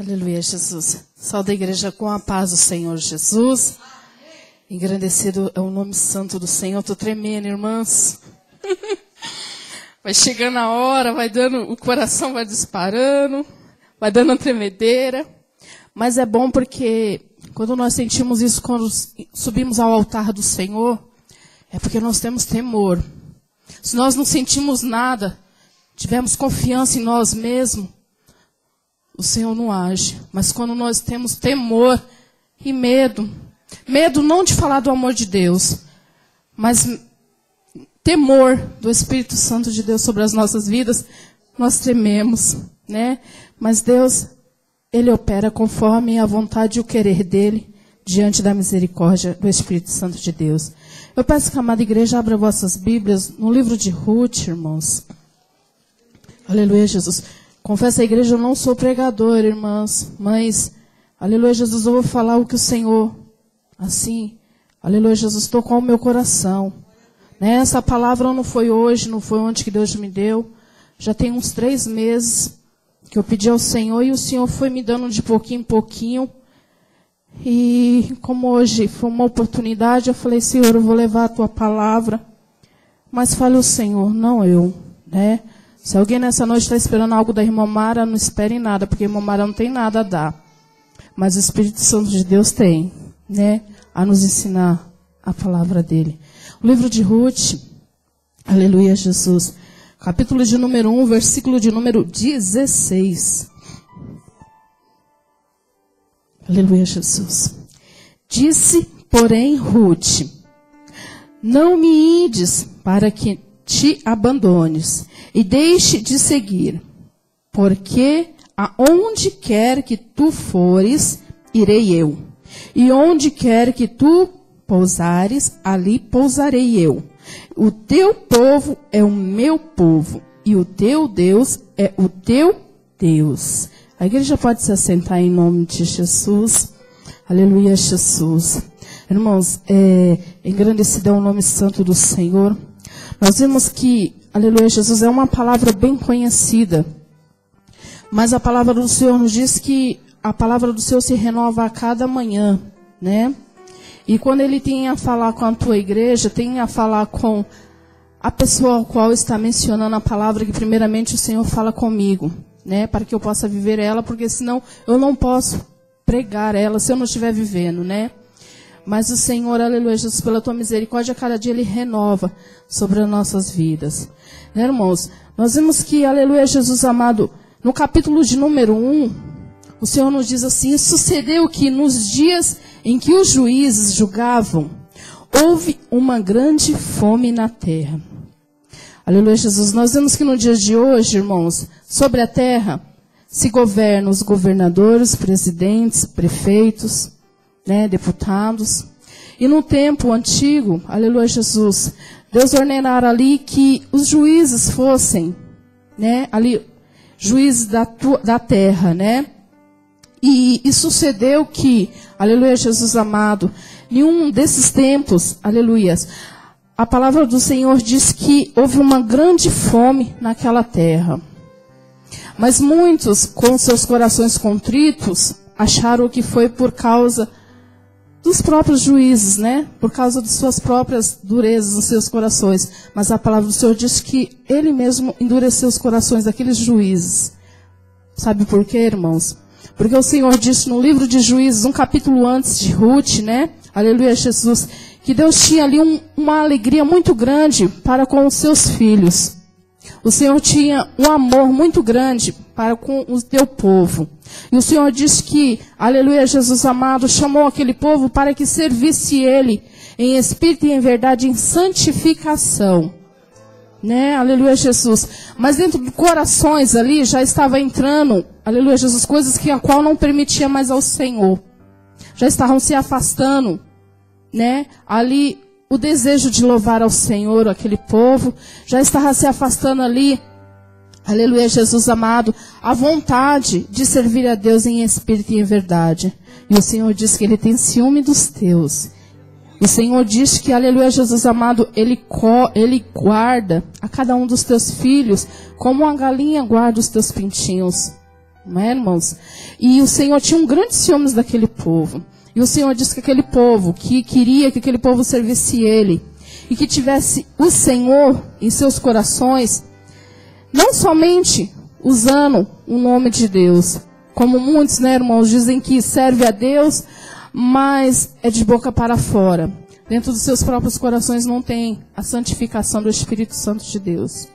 Aleluia, Jesus. Salve a igreja com a paz do Senhor Jesus. Engrandecido é o nome santo do Senhor. Estou tremendo, irmãs. Vai chegando a hora, vai dando, o coração vai disparando, vai dando uma tremedeira. Mas é bom porque quando nós sentimos isso, quando subimos ao altar do Senhor, é porque nós temos temor. Se nós não sentimos nada, tivermos confiança em nós mesmos, o Senhor não age. Mas quando nós temos temor e medo não de falar do amor de Deus, mas temor do Espírito Santo de Deus sobre as nossas vidas, nós trememos, né? Mas Deus, Ele opera conforme a vontade e o querer dEle, diante da misericórdia do Espírito Santo de Deus. Eu peço que a amada igreja abra vossas Bíblias no livro de Ruth, irmãos. Aleluia, Jesus. Confesso à igreja, eu não sou pregador, irmãs, mas, aleluia, Jesus, eu vou falar o que o Senhor, assim, aleluia, Jesus, tocou o meu coração. Né? Essa palavra não foi hoje, não foi ontem que Deus me deu. Já tem uns 3 meses que eu pedi ao Senhor e o Senhor foi me dando de pouquinho em pouquinho. E como hoje foi uma oportunidade, eu falei, Senhor, eu vou levar a tua palavra. Mas fale o Senhor, não eu, né? Se alguém nessa noite está esperando algo da irmã Mara, não espere nada, porque a irmã Mara não tem nada a dar. Mas o Espírito Santo de Deus tem, né? A nos ensinar a palavra dele. O livro de Ruth, aleluia, Jesus. Capítulo de número 1, versículo de número 16. Aleluia, Jesus. Disse, porém, Ruth, não me ides para que te abandones e deixe de seguir, porque aonde quer que tu fores, irei eu, e onde quer que tu pousares, ali pousarei eu. O teu povo é o meu povo, e o teu Deus é o teu Deus. A igreja pode se assentar em nome de Jesus. Aleluia, Jesus. Irmãos, engrandecido é o nome santo do Senhor. Nós vemos que, aleluia, Jesus é uma palavra bem conhecida. Mas a palavra do Senhor nos diz que a palavra do Senhor se renova a cada manhã, né? E quando Ele tem a falar com a tua igreja, tem a falar com a pessoa ao qual está mencionando a palavra, que primeiramente o Senhor fala comigo, né? Para que eu possa viver ela, porque senão eu não posso pregar ela se eu não estiver vivendo, né? Mas o Senhor, aleluia, Jesus, pela tua misericórdia, cada dia Ele renova sobre as nossas vidas. Né, irmãos? Nós vemos que, aleluia, Jesus amado, no capítulo de número 1, o Senhor nos diz assim, sucedeu que nos dias em que os juízes julgavam, houve uma grande fome na terra. Aleluia, Jesus. Nós vemos que no dia de hoje, irmãos, sobre a terra, se governam os governadores, presidentes, prefeitos, né, deputados. E no tempo antigo, aleluia, Jesus, Deus ordenara ali que os juízes fossem, né, ali, juízes da terra, né? E sucedeu que, aleluia, Jesus amado, em um desses tempos, aleluia, a palavra do Senhor diz que houve uma grande fome naquela terra. Mas muitos, com seus corações contritos, acharam que foi por causa dos próprios juízes, né? Por causa de suas próprias durezas nos seus corações. Mas a palavra do Senhor diz que Ele mesmo endureceu os corações daqueles juízes. Sabe por quê, irmãos? Porque o Senhor disse no livro de Juízes, um capítulo antes de Ruth, né? Aleluia, Jesus. Que Deus tinha ali uma alegria muito grande para com os seus filhos. O Senhor tinha um amor muito grande para com o teu povo. E o Senhor disse que, aleluia, Jesus amado, chamou aquele povo para que servisse Ele em espírito e em verdade, em santificação. Né? Aleluia, Jesus. Mas dentro de corações ali já estava entrando, aleluia, Jesus, coisas que a qual não permitia mais ao Senhor. Já estavam se afastando, né? Ali o desejo de louvar ao Senhor, aquele povo, já estava se afastando ali, aleluia, Jesus amado, a vontade de servir a Deus em espírito e em verdade. E o Senhor diz que Ele tem ciúme dos teus. O Senhor diz que, aleluia, Jesus amado, Ele guarda a cada um dos teus filhos, como uma galinha guarda os teus pintinhos. não é, irmãos? E o Senhor tinha um grande ciúmes daquele povo. E o Senhor disse que aquele povo, que queria que aquele povo servisse Ele, e que tivesse o Senhor em seus corações, não somente usando o nome de Deus, como muitos, né, irmãos, dizem que serve a Deus, mas é de boca para fora. Dentro dos seus próprios corações não tem a santificação do Espírito Santo de Deus.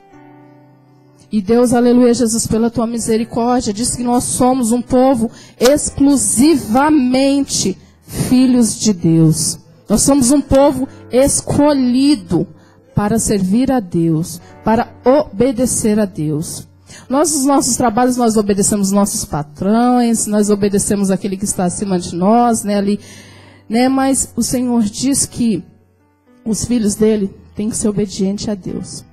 E Deus, aleluia, Jesus, pela tua misericórdia, diz que nós somos um povo exclusivamente filhos de Deus. Nós somos um povo escolhido para servir a Deus, para obedecer a Deus. Nós, nos nossos trabalhos, nós obedecemos nossos patrões, nós obedecemos aquele que está acima de nós, né, ali, né, mas o Senhor diz que os filhos dele têm que ser obedientes a Deus.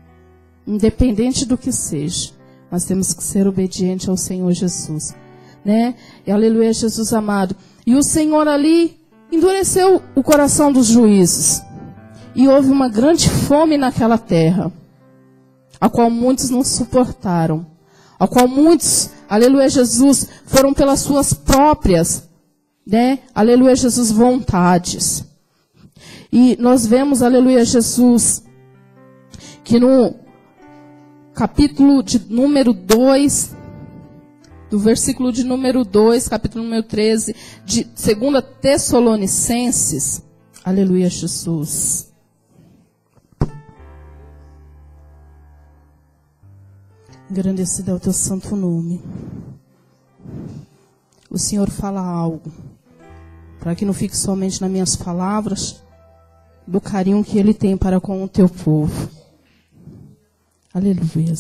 Independente do que seja, nós temos que ser obedientes ao Senhor Jesus, né? E aleluia, Jesus amado. E o Senhor ali endureceu o coração dos juízes. E houve uma grande fome naquela terra, a qual muitos não suportaram, a qual muitos, aleluia, Jesus, foram pelas suas próprias, né, aleluia, Jesus, vontades. E nós vemos, aleluia, Jesus, que no capítulo de número 2, do versículo de número 2, capítulo número 13, de 2 Tessalonicenses, aleluia, Jesus. Engrandecido é o teu santo nome. O Senhor fala algo, para que não fique somente nas minhas palavras, do carinho que Ele tem para com o teu povo. Aleluia.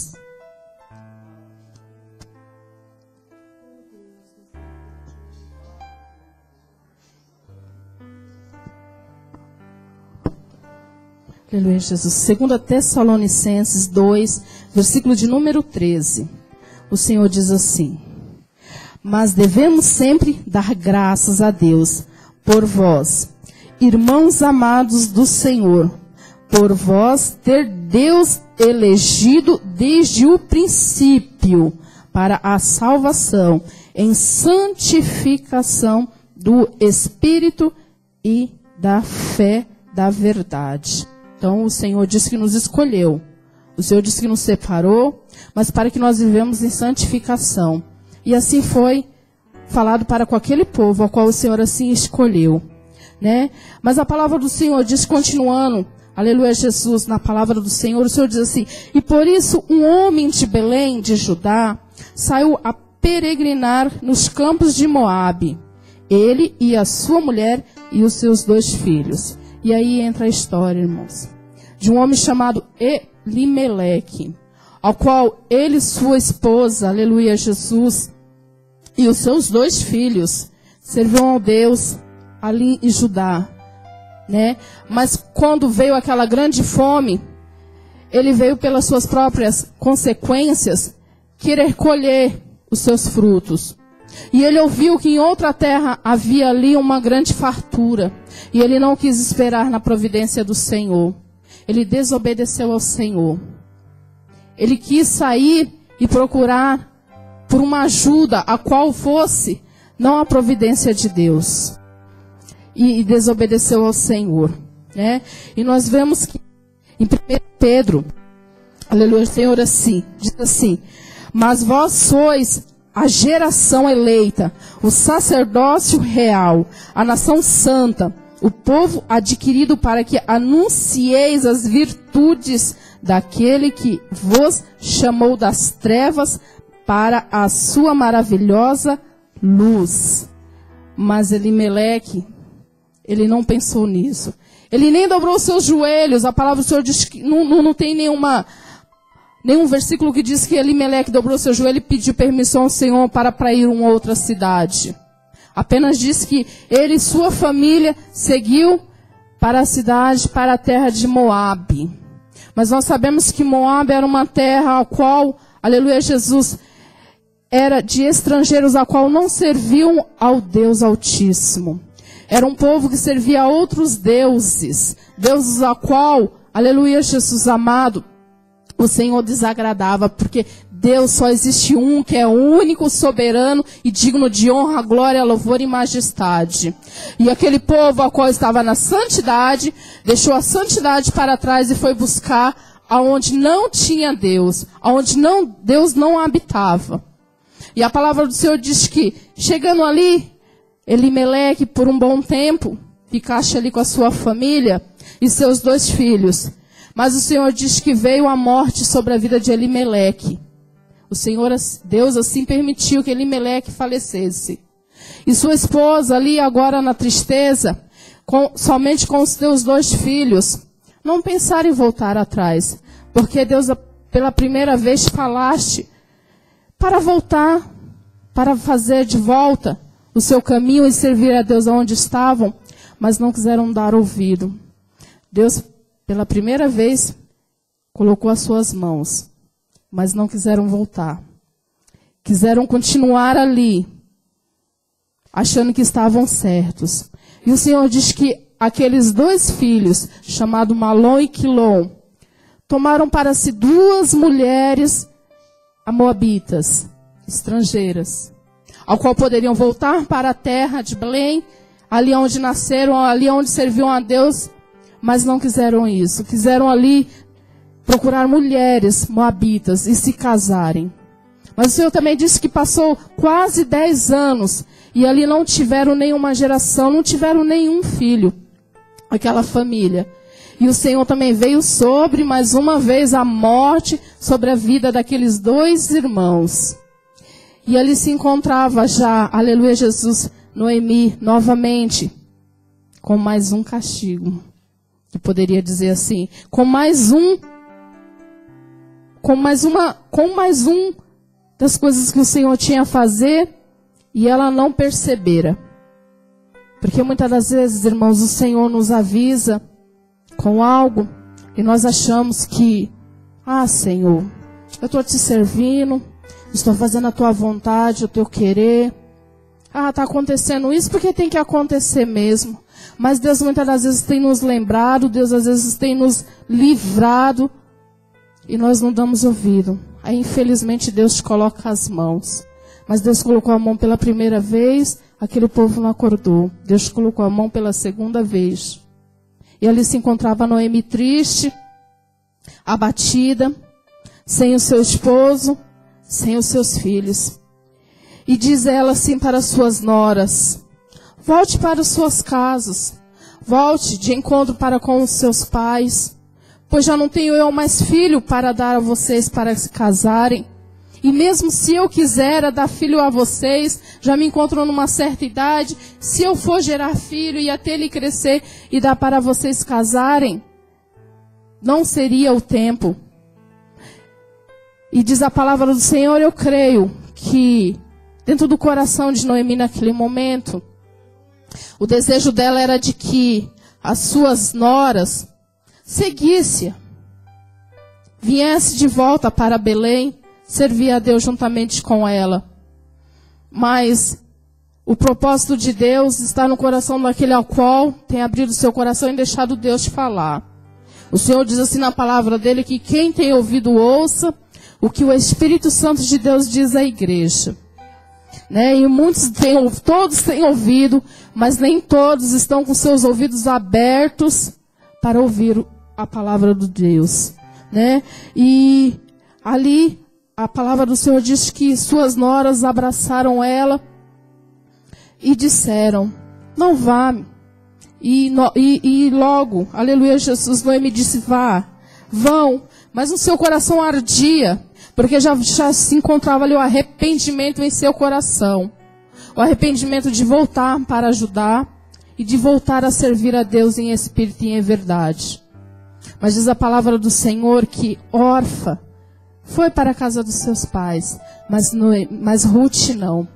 Aleluia, Jesus. 2 Tessalonicenses 2, versículo de número 13. O Senhor diz assim: mas devemos sempre dar graças a Deus por vós, irmãos amados do Senhor, por vós ter Deus elegido desde o princípio para a salvação, em santificação do Espírito e da fé da verdade. Então o Senhor disse que nos escolheu, o Senhor disse que nos separou, mas para que nós vivemos em santificação. E assim foi falado para com aquele povo, ao qual o Senhor assim escolheu, né? Mas a palavra do Senhor diz, continuando, aleluia, Jesus, na palavra do Senhor, o Senhor diz assim: e por isso um homem de Belém, de Judá, saiu a peregrinar nos campos de Moabe, ele e a sua mulher e os seus 2 filhos. E aí entra a história, irmãos, de um homem chamado Elimeleque, ao qual ele e sua esposa, aleluia, Jesus, e os seus 2 filhos serviam ao Deus ali em Judá, né? Mas quando veio aquela grande fome, ele veio pelas suas próprias consequências querer colher os seus frutos. E ele ouviu que em outra terra havia ali uma grande fartura, e ele não quis esperar na providência do Senhor. Ele desobedeceu ao Senhor. Ele quis sair e procurar por uma ajuda, a qual fosse não a providência de Deus. E desobedeceu ao Senhor, né? E nós vemos que em 1 Pedro, aleluia, o Senhor assim, diz assim: mas vós sois a geração eleita, o sacerdócio real, a nação santa, o povo adquirido para que anuncieis as virtudes daquele que vos chamou das trevas para a sua maravilhosa luz. Mas Elimeleque, ele não pensou nisso. Ele nem dobrou os seus joelhos. A palavra do Senhor diz que não tem nenhum versículo que diz que Elimeleque dobrou seu joelho e pediu permissão ao Senhor para ir a uma outra cidade. Apenas diz que ele e sua família seguiu para a cidade, para a terra de Moabe. Mas nós sabemos que Moabe era uma terra a qual, aleluia, Jesus, era de estrangeiros a qual não serviam ao Deus Altíssimo. Era um povo que servia a outros deuses, deuses a qual, aleluia, Jesus amado, o Senhor desagradava, porque Deus só existe um, que é único, soberano e digno de honra, glória, louvor e majestade. E aquele povo ao qual estava na santidade, deixou a santidade para trás e foi buscar aonde não tinha Deus, aonde Deus não habitava. E a palavra do Senhor diz que, chegando ali, Elimeleque, por um bom tempo, ficaste ali com a sua família e seus 2 filhos. Mas o Senhor diz que veio a morte sobre a vida de Elimeleque. O Senhor, Deus assim permitiu que Elimeleque falecesse. E sua esposa ali agora na tristeza, somente com os seus 2 filhos, não pensaram em voltar atrás. Porque Deus, pela primeira vez, falaste para voltar, para fazer de volta o seu caminho e servir a Deus onde estavam, mas não quiseram dar ouvido. Deus, pela primeira vez, colocou as suas mãos, mas não quiseram voltar. Quiseram continuar ali, achando que estavam certos. E o Senhor diz que aqueles 2 filhos, chamados Malom e Quilom, tomaram para si 2 mulheres moabitas, estrangeiras, ao qual poderiam voltar para a terra de Belém, ali onde nasceram, ali onde serviam a Deus, mas não quiseram isso. Quiseram ali procurar mulheres moabitas e se casarem. Mas o Senhor também disse que passou quase 10 anos e ali não tiveram nenhuma geração, não tiveram nenhum filho, aquela família. E o Senhor também veio sobre, mais uma vez, a morte sobre a vida daqueles 2 irmãos. E ali se encontrava já, aleluia Jesus, Noemi, novamente, com mais um castigo. Que poderia dizer assim, com mais um das coisas que o Senhor tinha a fazer, e ela não percebera. Porque muitas das vezes, irmãos, o Senhor nos avisa com algo, e nós achamos que, Senhor, eu estou te servindo, estou fazendo a tua vontade, o teu querer. Está acontecendo isso porque tem que acontecer mesmo. Mas Deus muitas das vezes tem nos lembrado, Deus às vezes tem nos livrado, e nós não damos ouvido. Aí infelizmente Deus te coloca as mãos. Mas Deus colocou a mão pela primeira vez, aquele povo não acordou. Deus colocou a mão pela segunda vez. E ali se encontrava Noemi triste, abatida, sem o seu esposo, sem os seus filhos. E diz ela assim para as suas noras: volte para as suas casas, volte de encontro para com os seus pais, pois já não tenho eu mais filho para dar a vocês para se casarem. E mesmo se eu quiser dar filho a vocês, já me encontro numa certa idade, se eu for gerar filho e até ele crescer e dar para vocês casarem, não seria o tempo. E diz a palavra do Senhor, eu creio que dentro do coração de Noemi naquele momento, o desejo dela era de que as suas noras seguissem, viesse de volta para Belém, servir a Deus juntamente com ela. Mas o propósito de Deus está no coração daquele ao qual tem abrido seu coração e deixado Deus te falar. O Senhor diz assim na palavra dele que quem tem ouvido ouça o que o Espírito Santo de Deus diz à igreja. E todos têm ouvido, mas nem todos estão com seus ouvidos abertos para ouvir a palavra de Deus. E ali a palavra do Senhor diz que suas noras abraçaram ela e disseram, não vá. E logo, aleluia Jesus, Noemi disse, vão. Mas no seu coração ardia, porque já se encontrava ali o arrependimento em seu coração. O arrependimento de voltar para ajudar e de voltar a servir a Deus em espírito e em verdade. Mas diz a palavra do Senhor que órfã foi para a casa dos seus pais, mas Ruth não.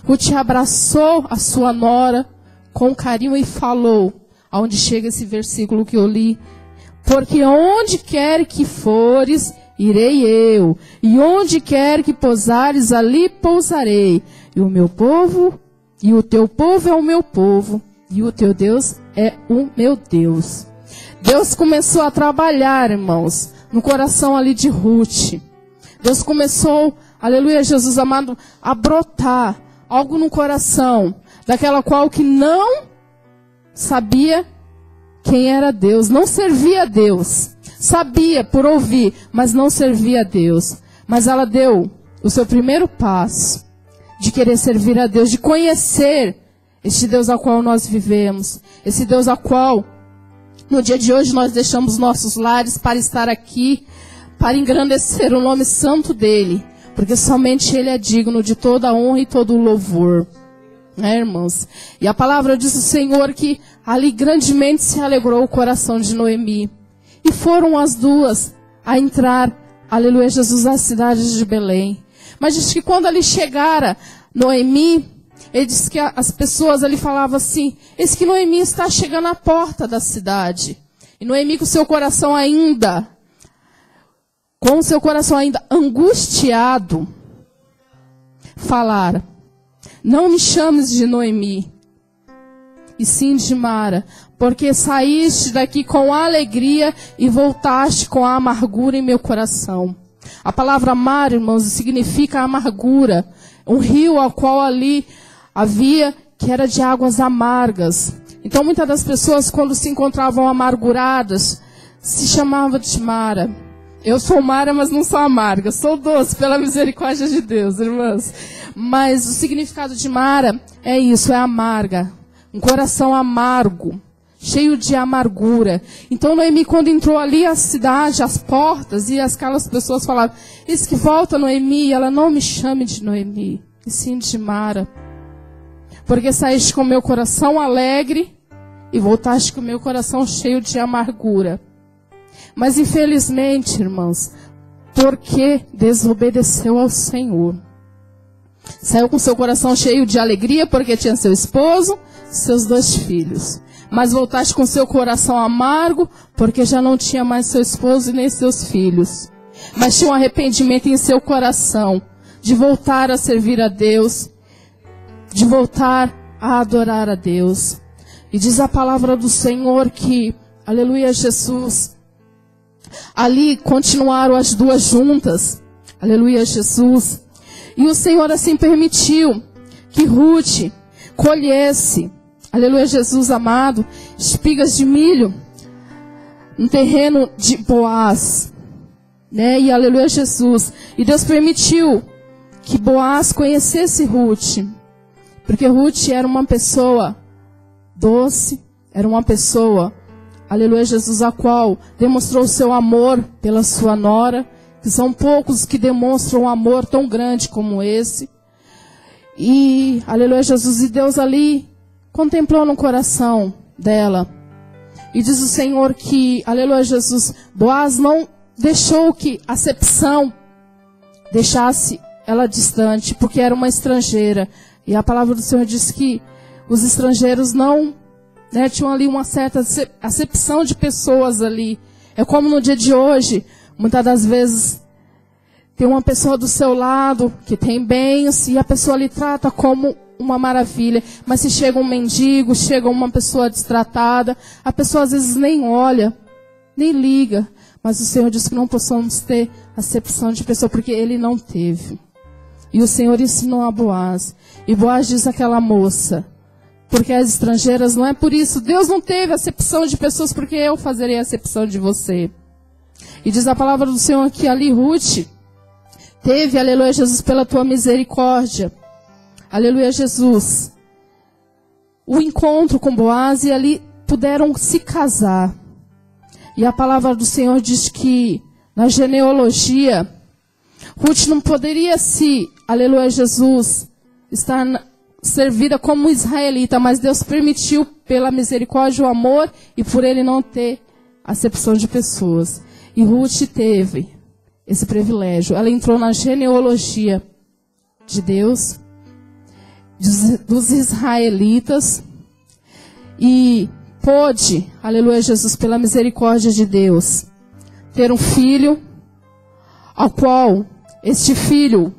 Ruth abraçou a sua nora com carinho e falou, aonde chega esse versículo que eu li, porque onde quer que fores, irei eu, e onde quer que pousares, ali pousarei, e o meu povo, e o teu povo é o meu povo, e o teu Deus é o meu Deus. Deus começou a trabalhar, irmãos, no coração ali de Ruth. Deus começou, aleluia, Jesus amado, a brotar algo no coração daquela qual que não sabia quem era Deus, não servia a Deus. Sabia por ouvir, mas não servia a Deus. Mas ela deu o seu primeiro passo de querer servir a Deus, de conhecer este Deus ao qual nós vivemos. Esse Deus ao qual, no dia de hoje, nós deixamos nossos lares para estar aqui, para engrandecer o nome santo dEle. Porque somente Ele é digno de toda a honra e todo o louvor. Irmãos? E a palavra diz o Senhor que ali grandemente se alegrou o coração de Noemi. E foram as duas a entrar, aleluia, Jesus, à cidade de Belém. Mas diz que quando ali chegara Noemi, ele disse que as pessoas ali falavam assim, eis que Noemi está chegando à porta da cidade. E Noemi com seu coração ainda, angustiado, falara, não me chames de Noemi, e sim de Mara, porque saíste daqui com alegria e voltaste com a amargura em meu coração. A palavra Mara, irmãos, significa amargura. Um rio ao qual ali havia, que era de águas amargas. Então muitas das pessoas, quando se encontravam amarguradas, se chamavam de Mara. Eu sou Mara, mas não sou amarga. Sou doce pela misericórdia de Deus, irmãs. Mas o significado de Mara é isso, é amarga. Um coração amargo, cheio de amargura. Então Noemi, quando entrou ali à cidade, às portas, e aquelas pessoas falavam, eis que volta Noemi, e ela, não me chame de Noemi, e sim de Mara. Porque saíste com meu coração alegre, e voltaste com meu coração cheio de amargura. Mas infelizmente, irmãos, porque desobedeceu ao Senhor. Saiu com seu coração cheio de alegria, porque tinha seu esposo, seus 2 filhos. Mas voltaste com seu coração amargo, porque já não tinha mais seu esposo e nem seus filhos. Mas tinha um arrependimento em seu coração, de voltar a servir a Deus, de voltar a adorar a Deus. E diz a palavra do Senhor que, aleluia, Jesus, ali continuaram as duas juntas, aleluia, Jesus. E o Senhor assim permitiu que Ruth colhesse, aleluia, Jesus amado, espigas de milho no terreno de Boaz, né? E aleluia, Jesus. E Deus permitiu que Boaz conhecesse Ruth, porque Ruth era uma pessoa doce, era uma pessoa, aleluia, Jesus, a qual demonstrou o seu amor pela sua nora, que são poucos que demonstram um amor tão grande como esse. E, aleluia, Jesus, e Deus ali contemplou no coração dela. E diz o Senhor que, aleluia, Jesus, Boaz não deixou que a acepção deixasse ela distante, porque era uma estrangeira. E a palavra do Senhor diz que os estrangeiros não, né, tinham ali uma certa acepção de pessoas ali. É como no dia de hoje, muitas das vezes, tem uma pessoa do seu lado que tem bens e a pessoa lhe trata como uma maravilha. Mas se chega um mendigo, chega uma pessoa destratada, a pessoa às vezes nem olha, nem liga. Mas o Senhor diz que não possamos ter acepção de pessoa, porque Ele não teve. E o Senhor ensinou a Boaz. E Boaz diz àquela moça, porque as estrangeiras não é por isso. Deus não teve acepção de pessoas, porque eu fazerei acepção de você. E diz a palavra do Senhor que ali Ruth teve, aleluia, Jesus, pela tua misericórdia, aleluia, Jesus, o encontro com Boaz, e ali puderam se casar. E a palavra do Senhor diz que na genealogia, Ruth não poderia se, aleluia, Jesus, estar servida como israelita, mas Deus permitiu pela misericórdia o amor e por ele não ter acepção de pessoas. E Ruth teve esse privilégio. Ela entrou na genealogia de Deus, dos israelitas, e pôde, aleluia, Jesus, pela misericórdia de Deus, ter um filho, ao qual este filho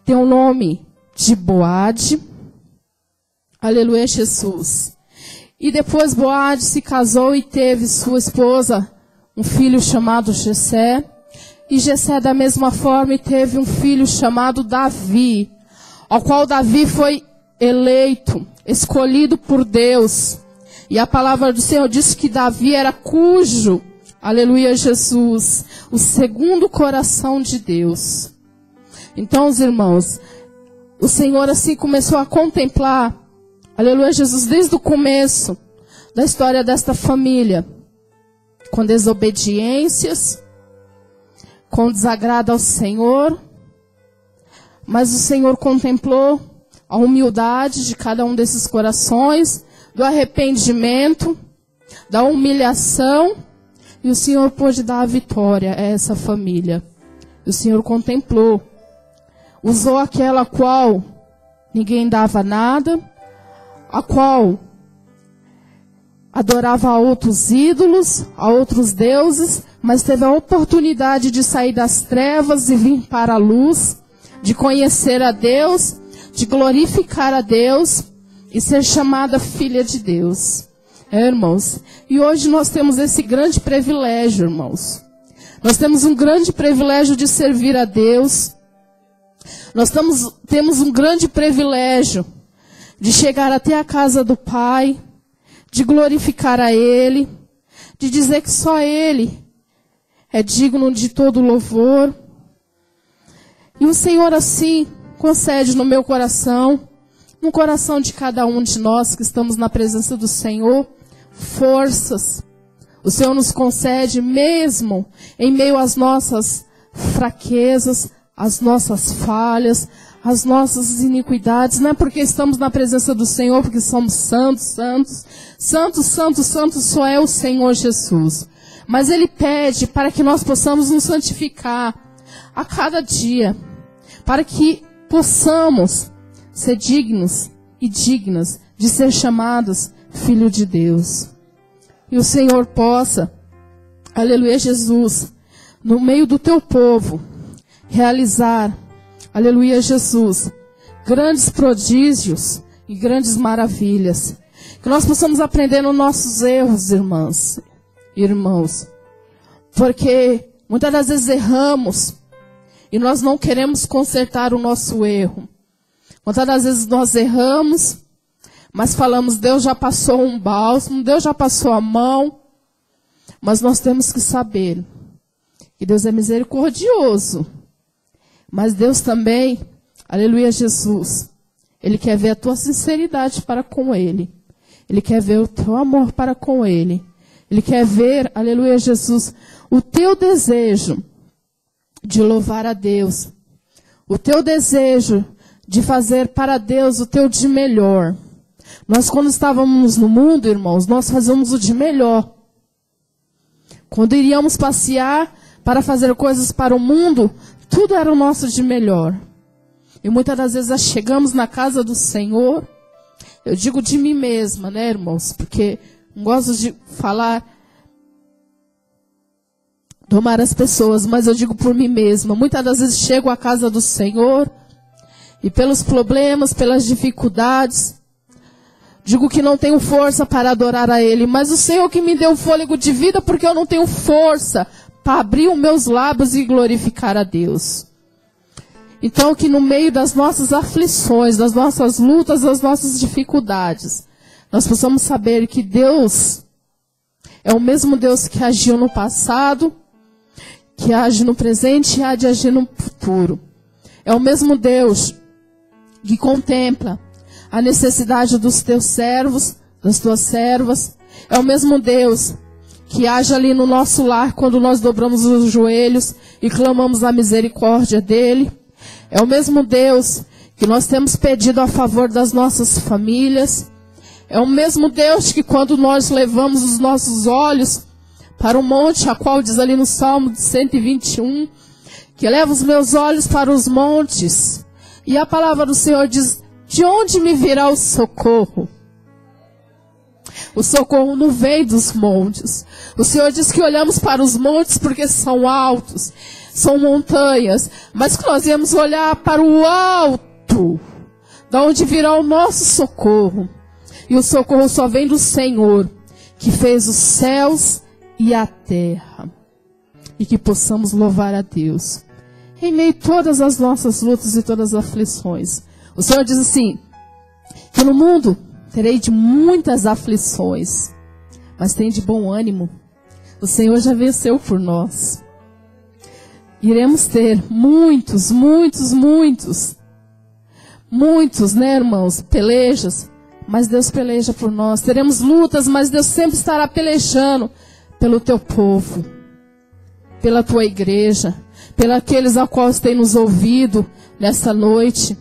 tem o nome de Boade, aleluia, Jesus. E depois Boade se casou e teve sua esposa, um filho chamado Jessé. E Jessé da mesma forma teve um filho chamado Davi, ao qual Davi foi eleito, escolhido por Deus. E a palavra do Senhor diz que Davi era cujo, aleluia Jesus, o segundo coração de Deus. Então, os irmãos, o Senhor assim começou a contemplar, aleluia Jesus, desde o começo da história desta família, com desobediências, com desagrado ao Senhor, mas o Senhor contemplou a humildade de cada um desses corações, do arrependimento, da humilhação, e o Senhor pôde dar a vitória a essa família. E o Senhor contemplou, usou aquela qual ninguém dava nada, a qual adorava a outros ídolos, a outros deuses, mas teve a oportunidade de sair das trevas e vir para a luz, de conhecer a Deus, de glorificar a Deus e ser chamada filha de Deus. Irmãos, e hoje nós temos esse grande privilégio, irmãos. Nós temos um grande privilégio de servir a Deus. Nós temos um grande privilégio de chegar até a casa do Pai, de glorificar a Ele, de dizer que só Ele é digno de todo louvor. E o Senhor assim concede no meu coração, no coração de cada um de nós que estamos na presença do Senhor, forças. O Senhor nos concede mesmo em meio às nossas fraquezas, às nossas falhas, às nossas iniquidades. Não é porque estamos na presença do Senhor, porque somos santos, santos só é o Senhor Jesus. Mas Ele pede para que nós possamos nos santificar a cada dia, para que possamos ser dignos e dignas de ser chamados filho de Deus. E o Senhor possa, aleluia Jesus, no meio do teu povo, realizar, aleluia Jesus, grandes prodígios e grandes maravilhas. Que nós possamos aprender nos nossos erros, irmãos. Porque muitas das vezes erramos e nós não queremos consertar o nosso erro. Muitas das vezes nós erramos, mas falamos, Deus já passou um bálsamo, Deus já passou a mão. Mas nós temos que saber que Deus é misericordioso. Mas Deus também, aleluia Jesus, Ele quer ver a tua sinceridade para com Ele. Ele quer ver o teu amor para com Ele. Ele quer ver, aleluia Jesus, o teu desejo de louvar a Deus. O teu desejo de fazer para Deus o teu de melhor. Nós quando estávamos no mundo, irmãos, nós fazíamos o de melhor. Quando iríamos passear para fazer coisas para o mundo, tudo era o nosso de melhor. E muitas das vezes chegamos na casa do Senhor, eu digo de mim mesma, né, irmãos? Porque não gosto de falar, tomar as pessoas, mas eu digo por mim mesma. Muitas das vezes chego à casa do Senhor e pelos problemas, pelas dificuldades, digo que não tenho força para adorar a Ele, mas o Senhor que me deu fôlego de vida, porque eu não tenho força para abrir os meus lábios e glorificar a Deus. Então que no meio das nossas aflições, das nossas lutas, das nossas dificuldades, nós possamos saber que Deus é o mesmo Deus que agiu no passado, que age no presente e há de agir no futuro. É o mesmo Deus que contempla a necessidade dos teus servos, das tuas servas. É o mesmo Deus que age ali no nosso lar quando nós dobramos os joelhos e clamamos a misericórdia dEle. É o mesmo Deus que nós temos pedido a favor das nossas famílias. É o mesmo Deus que quando nós levamos os nossos olhos para o monte, a qual diz ali no Salmo 121, que leva os meus olhos para os montes. E a palavra do Senhor diz, de onde me virá o socorro? O socorro não vem dos montes. O Senhor diz que olhamos para os montes porque são altos, são montanhas, mas que nós íamos olhar para o alto, da onde virá o nosso socorro. E o socorro só vem do Senhor, que fez os céus e a terra. e que possamos louvar a Deus em meio a todas as nossas lutas e todas as aflições. O Senhor diz assim, que no mundo terei de muitas aflições, mas tem de bom ânimo. O Senhor já venceu por nós. Iremos ter muitos, né, irmãos, pelejas, mas Deus peleja por nós. Teremos lutas, mas Deus sempre estará pelejando pelo teu povo, pela tua igreja, pelos aqueles a quais tem nos ouvido nessa noite.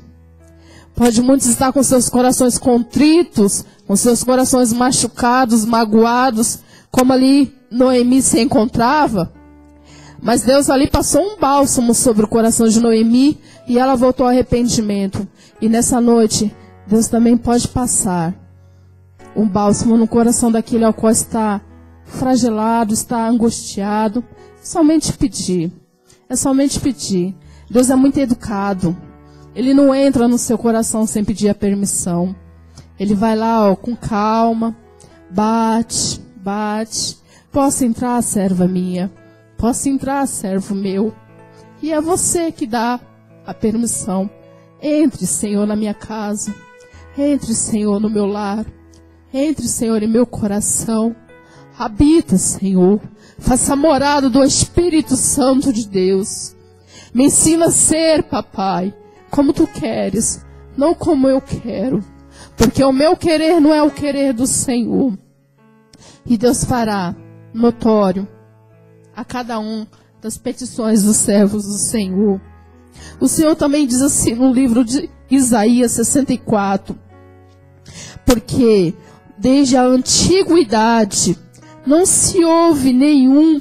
Pode muitos estar com seus corações contritos, com seus corações machucados, magoados, como ali Noemi se encontrava. Mas Deus ali passou um bálsamo sobre o coração de Noemi e ela voltou ao arrependimento. E nessa noite, Deus também pode passar um bálsamo no coração daquele ao qual está fragilado, está angustiado. É somente pedir. É somente pedir. Deus é muito educado. Ele não entra no seu coração sem pedir a permissão. Ele vai lá, com calma, bate. Posso entrar, serva minha? Posso entrar, servo meu? E é você que dá a permissão. Entre, Senhor, na minha casa. Entre, Senhor, no meu lar. Entre, Senhor, em meu coração. Habita, Senhor. Faça morada do Espírito Santo de Deus. Me ensina a ser, papai, como tu queres, não como eu quero. Porque o meu querer não é o querer do Senhor. E Deus fará notório a cada um das petições dos servos do Senhor. O Senhor também diz assim no livro de Isaías 64. Porque desde a antiguidade não se ouve nenhum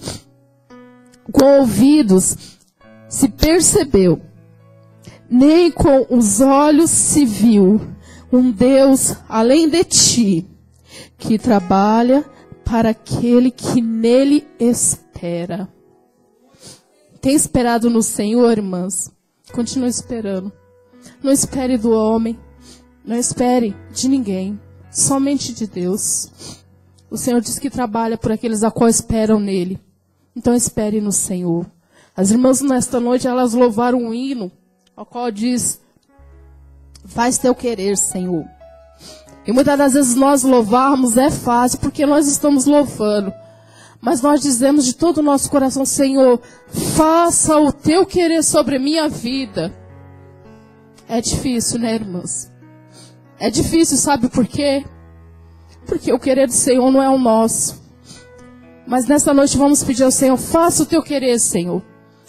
com ouvidos se percebeu, nem com os olhos se viu um Deus além de ti, que trabalha para aquele que nele espera. Tem esperado no Senhor, irmãs? Continue esperando. Não espere do homem. Não espere de ninguém. Somente de Deus. O Senhor diz que trabalha por aqueles a qual esperam nele. Então espere no Senhor. As irmãs nesta noite, elas louvaram um hino, ao qual diz, faz teu querer, Senhor. E muitas das vezes nós louvarmos é fácil, porque nós estamos louvando. Mas nós dizemos de todo o nosso coração, Senhor, faça o teu querer sobre a minha vida. É difícil, né, irmãs? É difícil, sabe por quê? Porque o querer do Senhor não é o nosso. Mas nessa noite vamos pedir ao Senhor, faça o teu querer, Senhor.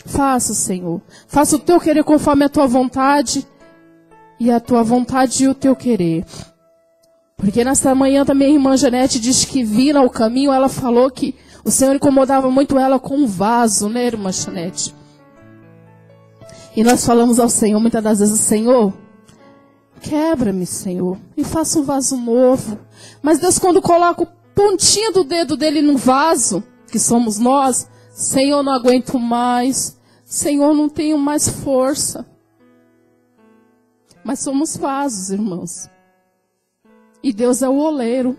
Faça, Senhor. Faça o teu querer conforme a tua vontade. E a tua vontade e o teu querer. Porque nesta manhã também a irmã Janete diz que vindo ao caminho, ela falou que o Senhor incomodava muito ela com um vaso, né, irmã Janete? E nós falamos ao Senhor muitas das vezes, Senhor, quebra-me, Senhor, e faça um vaso novo. Mas Deus, quando coloca o pontinho do dedo dele no vaso, que somos nós, Senhor, não aguento mais. Senhor, não tenho mais força. Mas somos vasos, irmãos. E Deus é o oleiro.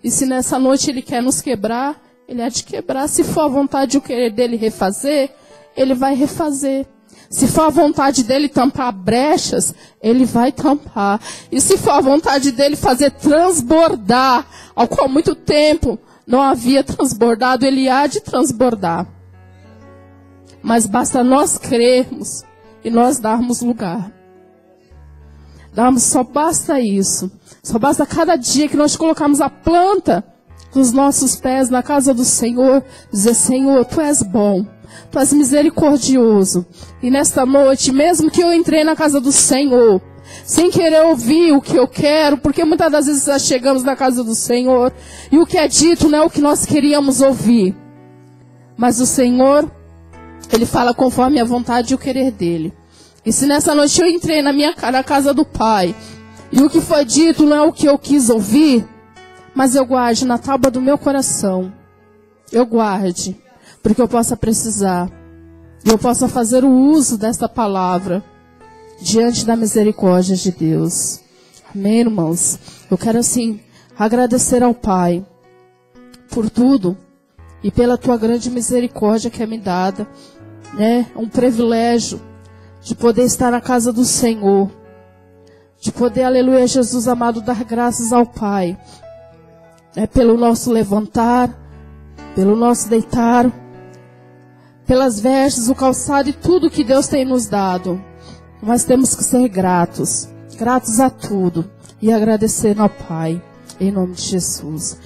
E se nessa noite Ele quer nos quebrar, Ele há de quebrar. Se for a vontade e o querer dEle refazer, Ele vai refazer. Se for a vontade dEle tampar brechas, Ele vai tampar. E se for a vontade dEle fazer transbordar, ao qual muito tempo não havia transbordado, Ele há de transbordar. Mas basta nós crermos e nós darmos lugar. Só basta isso. Só basta cada dia que nós colocarmos a planta dos nossos pés na casa do Senhor, dizer, Senhor, Tu és bom, Tu és misericordioso. E nesta noite, mesmo que eu entrei na casa do Senhor, sem querer ouvir o que eu quero, porque muitas das vezes nós chegamos na casa do Senhor, e o que é dito não é o que nós queríamos ouvir. Mas o Senhor, Ele fala conforme a vontade e o querer dEle. E se nessa noite eu entrei na casa do Pai, e o que foi dito não é o que eu quis ouvir, mas eu guarde na tábua do meu coração. Eu guarde, porque eu possa precisar. E eu possa fazer o uso desta palavra diante da misericórdia de Deus. Amém, irmãos? Eu quero assim agradecer ao Pai por tudo e pela tua grande misericórdia que é me dada, né? Um privilégio de poder estar na casa do Senhor, de poder, aleluia, Jesus amado, dar graças ao Pai, pelo nosso levantar, pelo nosso deitar, pelas vestes, o calçado e tudo que Deus tem nos dado. Mas temos que ser gratos a tudo e agradecer ao Pai, em nome de Jesus.